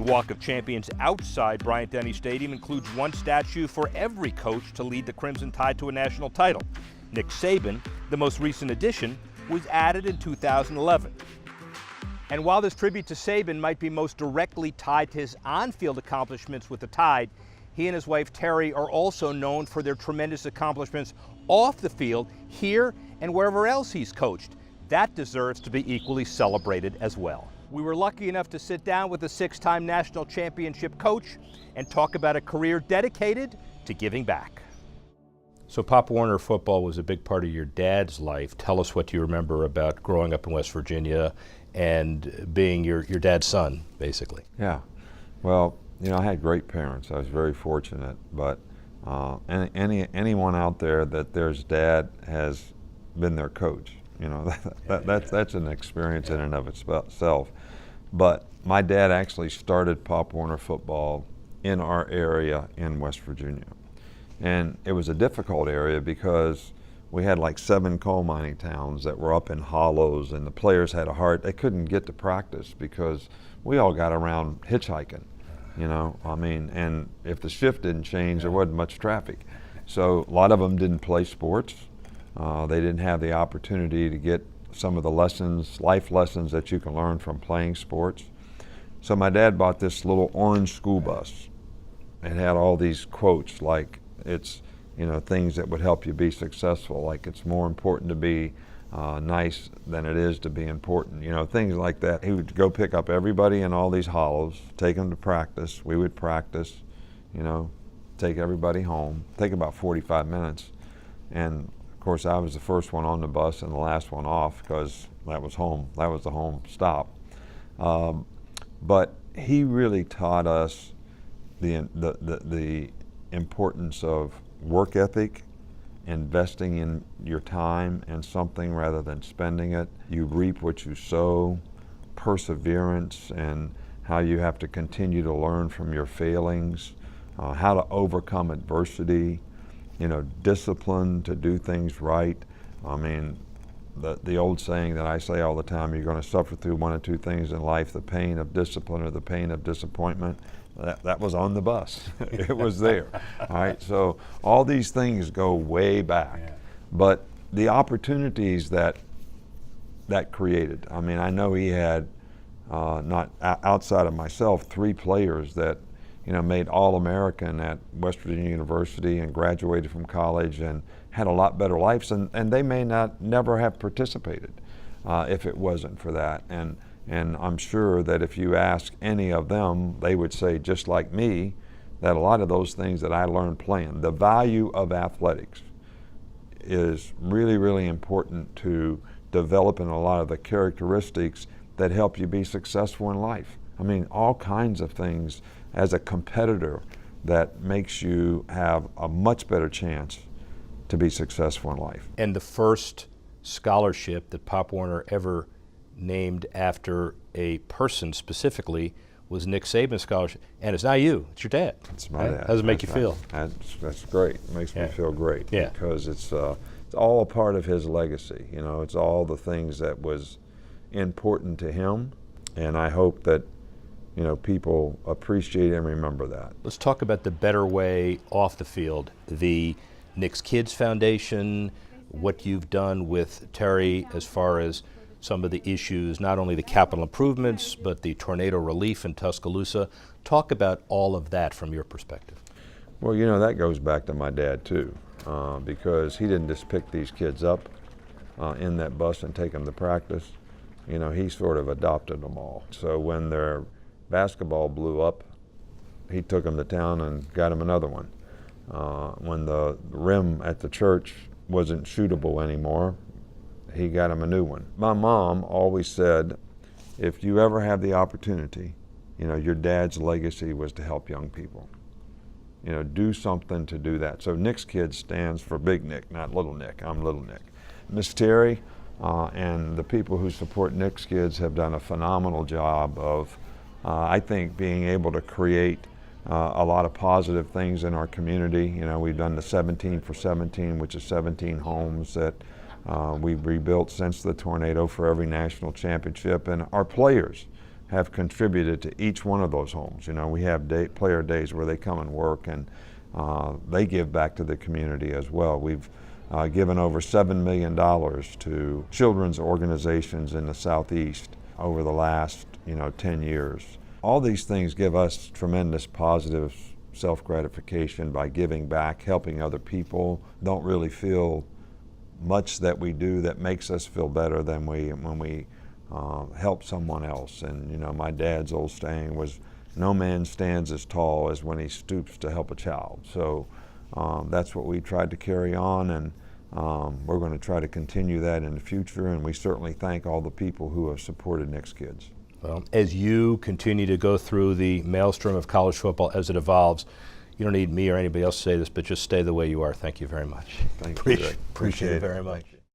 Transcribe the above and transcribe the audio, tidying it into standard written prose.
Walk of Champions outside Bryant-Denny Stadium includes one statue for every coach to lead the Crimson Tide to a national title. Nick Saban, the most recent addition, was added in 2011. And while this tribute to Saban might be most directly tied to his on-field accomplishments with the Tide, he and his wife Terry are also known for their tremendous accomplishments off the field, here and wherever else he's coached. That deserves to be equally celebrated as well. We were lucky enough to sit down with a six-time national championship coach and talk about a career dedicated to giving back. So Pop Warner football was a big part of your dad's life. Tell us what you remember about growing up in West Virginia and being your dad's son, basically. Yeah, well, you know, I had great parents. I was very fortunate, but anyone out there that their dad has been their coach, you know, that's an experience in and of itself. But my dad actually started Pop Warner football in our area in West Virginia. And it was a difficult area because we had like 7 coal mining towns that were up in hollows, and the players had a heart. They couldn't get to practice because we all got around hitchhiking, you know. I mean, and if the shift didn't change, there wasn't much traffic. So a lot of them didn't play sports. They didn't have the opportunity to get some of the lessons, life lessons that you can learn from playing sports. So my dad bought this little orange school bus. It had all these quotes like, it's, you know, things that would help you be successful, like it's more important to be nice than it is to be important, you know, things like that. He would go pick up everybody in all these hollows, take them to practice. We would practice, you know, take everybody home, take about 45 minutes. And of course I was the first one on the bus and the last one off because that was home. That was the home stop. But he really taught us the importance of work ethic, investing in your time and something rather than spending it. You reap what you sow, perseverance, and how you have to continue to learn from your failings, how to overcome adversity, you know, discipline to do things right. I mean, the old saying that I say all the time, you're going to suffer through one of two things in life, the pain of discipline or the pain of disappointment. That was on the bus. It was there. All right, so all these things go way back. Yeah. But the opportunities that created, I mean, I know he had, not outside of myself, 3 players that, you know, made All-American at West Virginia University and graduated from college and had a lot better lives, and they may never have participated if it wasn't for that. And I'm sure that if you ask any of them, they would say, just like me, that a lot of those things that I learned playing, the value of athletics is really, really important to developing a lot of the characteristics that help you be successful in life. I mean, all kinds of things as a competitor that makes you have a much better chance to be successful in life. And the first scholarship that Pop Warner ever named after a person specifically was Nick Saban scholarship, and it's not you, it's your dad. It's my dad. How does it make you feel? That's great. It makes me feel great because it's all a part of his legacy. You know, it's all the things that was important to him, and I hope that, you know, people appreciate and remember that. Let's talk about the better way off the field, the Nick's Kids Foundation, what you've done with Terry as far as some of the issues, not only the capital improvements, but the tornado relief in Tuscaloosa. Talk about all of that from your perspective. Well, you know, that goes back to my dad too, because he didn't just pick these kids up in that bus and take them to practice. You know, he sort of adopted them all. So when their basketball blew up, he took them to town and got them another one. When the rim at the church wasn't shootable anymore, he got him a new one. My mom always said, if you ever have the opportunity, you know, your dad's legacy was to help young people. You know, do something to do that. So Nick's Kids stands for Big Nick, not Little Nick. I'm Little Nick. Miss Terry and the people who support Nick's Kids have done a phenomenal job of, I think, being able to create a lot of positive things in our community. You know, we've done the 17 for 17, which is 17 homes that we've rebuilt since the tornado for every national championship, and our players have contributed to each one of those homes. You know, we have player days where they come and work, and they give back to the community as well. We've given over $7 million to children's organizations in the Southeast over the last 10 years. All these things give us tremendous positive self-gratification by giving back, helping other people. Don't really feel much that we do that makes us feel better than when we help someone else. And my dad's old saying was, "No man stands as tall as when he stoops to help a child." So that's what we tried to carry on, and we're going to try to continue that in the future, and we certainly thank all the people who have supported Nick's Kids. Well, as you continue to go through the maelstrom of college football as it evolves, you don't need me or anybody else to say this, but just stay the way you are. Thank you very much. Thank you, Rick. Appreciate it very much.